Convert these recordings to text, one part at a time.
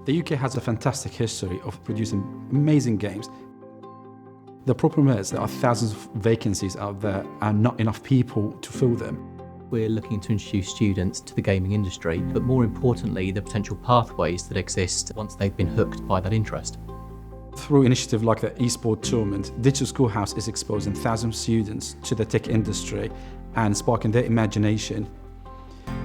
The UK has a fantastic history of producing amazing games. The problem is there are thousands of vacancies out there and not enough people to fill them. We're looking to introduce students to the gaming industry, but more importantly, the potential pathways that exist once they've been hooked by that interest. Through initiatives like the Esports tournament, Digital Schoolhouse is exposing thousands of students to the tech industry and sparking their imagination.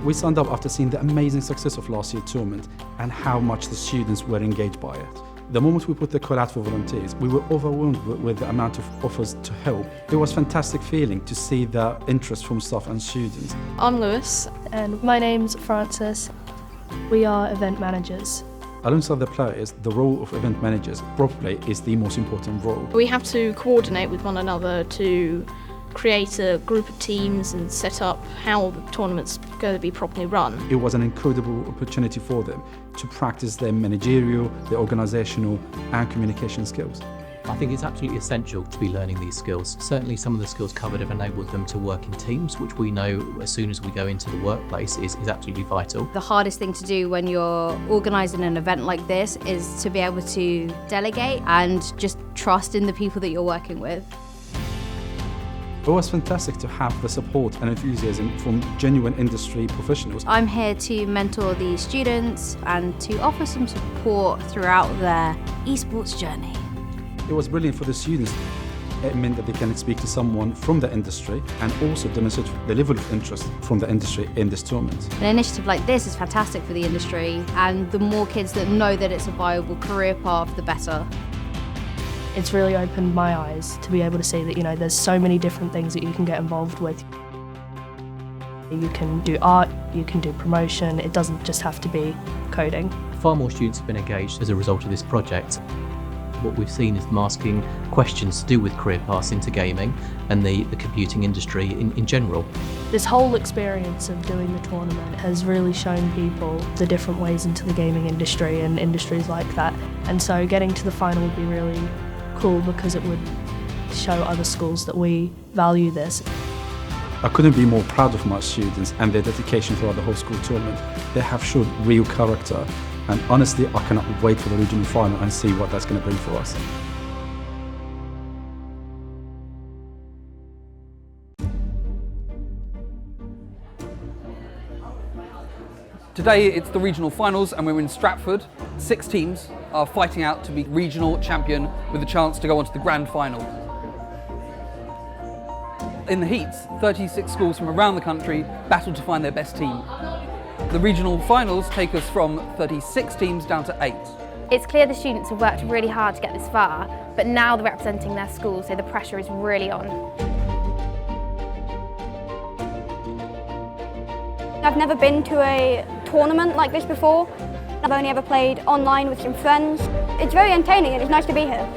We signed up after seeing the amazing success of last year's tournament and how much the students were engaged by it. The moment we put the call out for volunteers, we were overwhelmed with the amount of offers to help. It was a fantastic feeling to see the interest from staff and students. I'm Lewis. And my name's Francis. We are event managers. Alongside the players, the role of event managers probably is the most important role. We have to coordinate with one another to create a group of teams and set up how the tournament's going to be properly run. It was an incredible opportunity for them to practice their managerial, their organisational and communication skills. I think it's absolutely essential to be learning these skills. Certainly some of the skills covered have enabled them to work in teams, which we know as soon as we go into the workplace is absolutely vital. The hardest thing to do when you're organising an event like this is to be able to delegate and just trust in the people that you're working with. It was fantastic to have the support and enthusiasm from genuine industry professionals. I'm here to mentor the students and to offer some support throughout their esports journey. It was brilliant for the students. It meant that they can speak to someone from the industry and also demonstrate the level of interest from the industry in this tournament. An initiative like this is fantastic for the industry, and the more kids that know that it's a viable career path, the better. It's really opened my eyes to be able to see that, there's so many different things that you can get involved with. You can do art, you can do promotion, it doesn't just have to be coding. Far more students have been engaged as a result of this project. What we've seen is them asking questions to do with career paths into gaming and the computing industry in general. This whole experience of doing the tournament has really shown people the different ways into the gaming industry and industries like that. And so getting to the final would be really cool because it would show other schools that we value this. I couldn't be more proud of my students and their dedication throughout the whole school tournament. They have shown real character, and honestly I cannot wait for the regional final and see what that's going to bring for us. Today it's the regional finals and we're in Stratford. 6 teams are fighting out to be regional champion with a chance to go on to the grand final. In the heats, 36 schools from around the country battle to find their best team. The regional finals take us from 36 teams down to 8. It's clear the students have worked really hard to get this far, but now they're representing their school, so the pressure is really on. I've never been to a tournament like this before. I've only ever played online with some friends. It's very entertaining and it's nice to be here.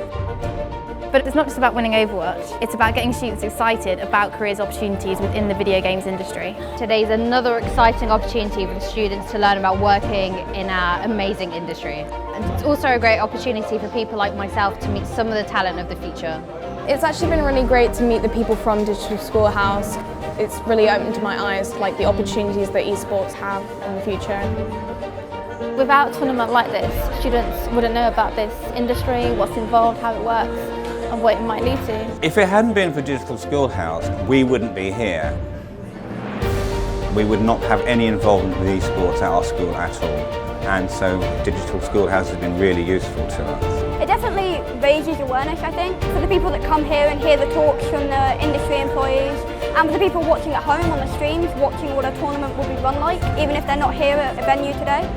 But it's not just about winning Overwatch, it's about getting students excited about careers opportunities within the video games industry. Today's another exciting opportunity for the students to learn about working in our amazing industry. And it's also a great opportunity for people like myself to meet some of the talent of the future. It's actually been really great to meet the people from Digital Schoolhouse. It's really opened my eyes to the opportunities that esports have in the future. Without a tournament like this, students wouldn't know about this industry, what's involved, how it works, and what it might lead to. If it hadn't been for Digital Schoolhouse, we wouldn't be here. We would not have any involvement with esports at our school at all. And so Digital Schoolhouse has been really useful to us. It definitely raises awareness, I think, for the people that come here and hear the talks from the industry employees, and for the people watching at home on the streams, watching what a tournament will be run like, even if they're not here at a venue today.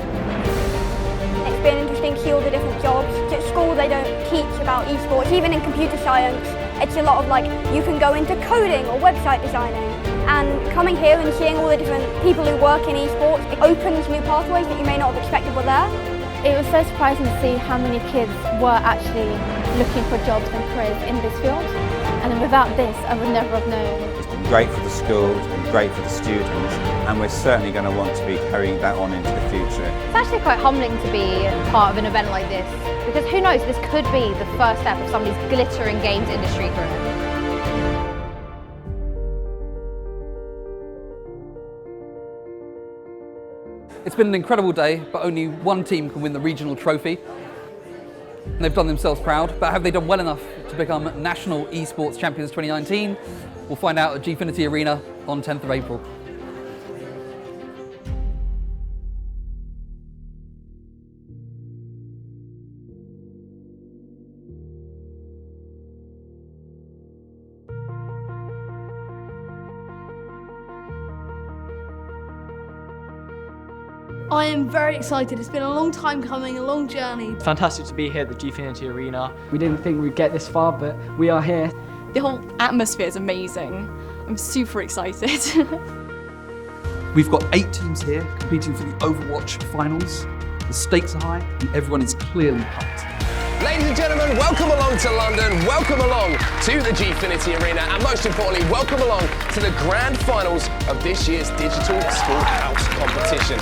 It's been interesting to see all the different jobs. At school they don't teach about esports, even in computer science. It's a lot of you can go into coding or website designing. And coming here and seeing all the different people who work in esports, it opens new pathways that you may not have expected were there. It was so surprising to see how many kids were actually looking for jobs and careers in this field. And without this, I would never have known. It's been great for the school, it's been great for the students, and we're certainly going to want to be carrying that on into the future. It's actually quite humbling to be part of an event like this, because who knows, this could be the first step of somebody's glittering games industry career. It's been an incredible day, but only one team can win the regional trophy. And they've done themselves proud, but have they done well enough to become National Esports Champions 2019? We'll find out at Gfinity Arena on 10th of April. I am very excited. It's been a long time coming, a long journey. Fantastic to be here at the Gfinity Arena. We didn't think we'd get this far, but we are here. The whole atmosphere is amazing. I'm super excited. We've got 8 teams here competing for the Overwatch finals. The stakes are high and everyone is clearly pumped. Ladies and gentlemen, welcome along to London, welcome along to the Gfinity Arena, and most importantly, welcome along to the grand finals of this year's Digital Schoolhouse competition.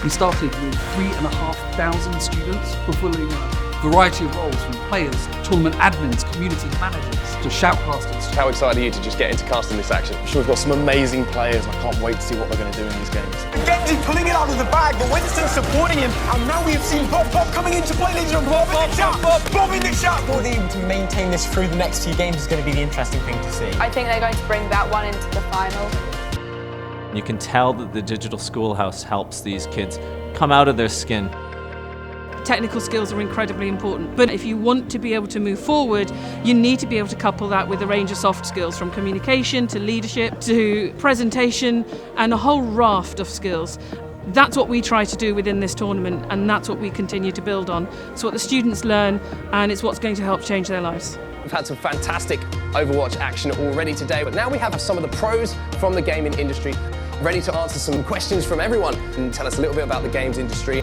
We started with 3,500 students, fulfilling a variety of roles from players, tournament admins, community managers, to shoutcasters. How excited are you to just get into casting this action? I'm sure we've got some amazing players and I can't wait to see what they're going to do in these games. Benji pulling it out of the bag, but Winston supporting him, and now we have seen Bob coming into play, ladies and gentlemen. Bob in the shot! For them to maintain this through the next few games is going to be the interesting thing to see. I think they're going to bring that one into the final. You can tell that the Digital Schoolhouse helps these kids come out of their skin. Technical skills are incredibly important, but if you want to be able to move forward, you need to be able to couple that with a range of soft skills, from communication to leadership to presentation and a whole raft of skills. That's what we try to do within this tournament, and that's what we continue to build on. It's what the students learn, and it's what's going to help change their lives. We've had some fantastic Overwatch action already today, but now we have some of the pros from the gaming industry ready to answer some questions from everyone and tell us a little bit about the games industry.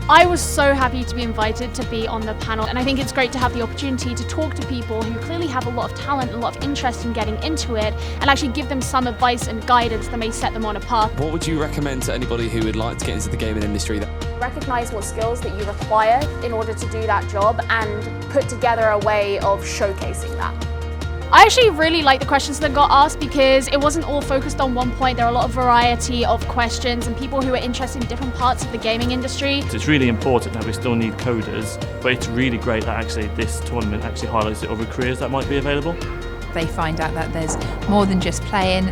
I was so happy to be invited to be on the panel, and I think it's great to have the opportunity to talk to people who clearly have a lot of talent and a lot of interest in getting into it, and actually give them some advice and guidance that may set them on a path. What would you recommend to anybody who would like to get into the gaming industry? Recognise what skills that you require in order to do that job and put together a way of showcasing that. I actually really like the questions that got asked because it wasn't all focused on one point. There are a lot of variety of questions and people who are interested in different parts of the gaming industry. It's really important that we still need coders, but it's really great that actually this tournament actually highlights the other careers that might be available. They find out that there's more than just playing.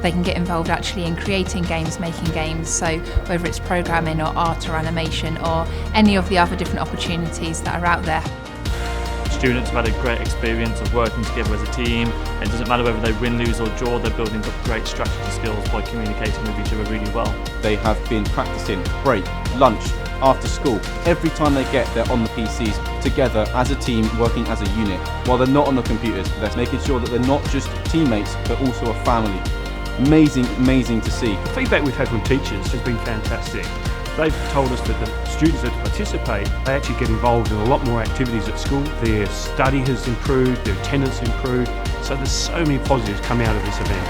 They can get involved actually in creating games, making games, so whether it's programming or art or animation or any of the other different opportunities that are out there. Students have had a great experience of working together as a team. It doesn't matter whether they win, lose or draw, they're building up great strategy skills by communicating with each other really well. They have been practicing break, lunch, after school. Every time they get, they're on the PCs together as a team, working as a unit. While they're not on the computers, they're making sure that they're not just teammates, but also a family. Amazing to see. The feedback we've had from teachers has been fantastic. They've told us that the students that participate, they actually get involved in a lot more activities at school. Their study has improved, their attendance improved, so there's so many positives coming out of this event.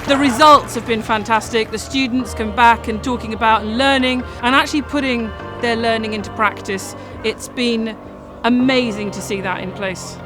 The results have been fantastic. The students come back and talking about learning and actually putting their learning into practice. It's been amazing to see that in place.